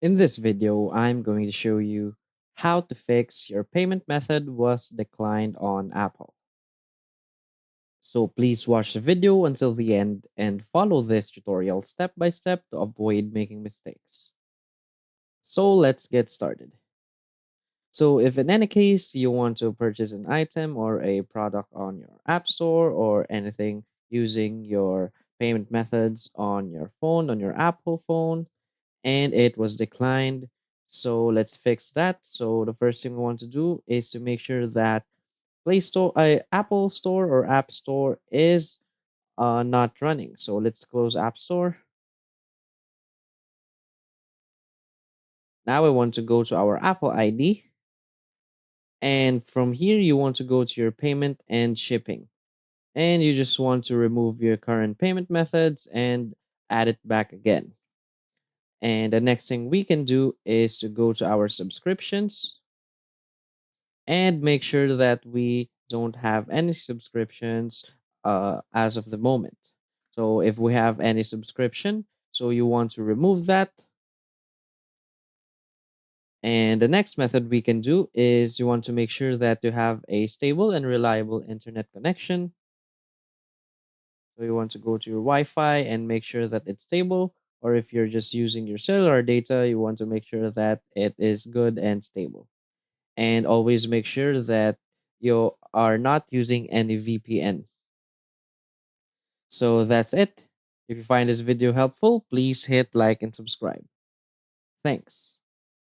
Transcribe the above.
In this video, I'm going to show you how to fix your payment method was declined on Apple. So please watch the video until the end and follow this tutorial step by step to avoid making mistakes. So let's get started. So if in any case you want to purchase an item or a product on your App Store or anything using your payment methods on your phone, on your Apple phone, and it was declined. So let's fix that. So the first thing we want to do is to make sure that Play Store, Apple Store or App Store is not running. So let's close App Store. Now we want to go to our Apple ID. And from here, you want to go to your payment and shipping. And you just want to remove your current payment methods and add it back again. And the next thing we can do is to go to our subscriptions and make sure that we don't have any subscriptions as of the moment. So if we have any subscription, so you want to remove that. And the next method we can do is you want to make sure that you have a stable and reliable internet connection. So you want to go to your Wi-Fi and make sure that it's stable. Or if you're just using your cellular data, you want to make sure that it is good and stable. And always make sure that you are not using any VPN. So that's it. If you find this video helpful, please hit like and subscribe. Thanks.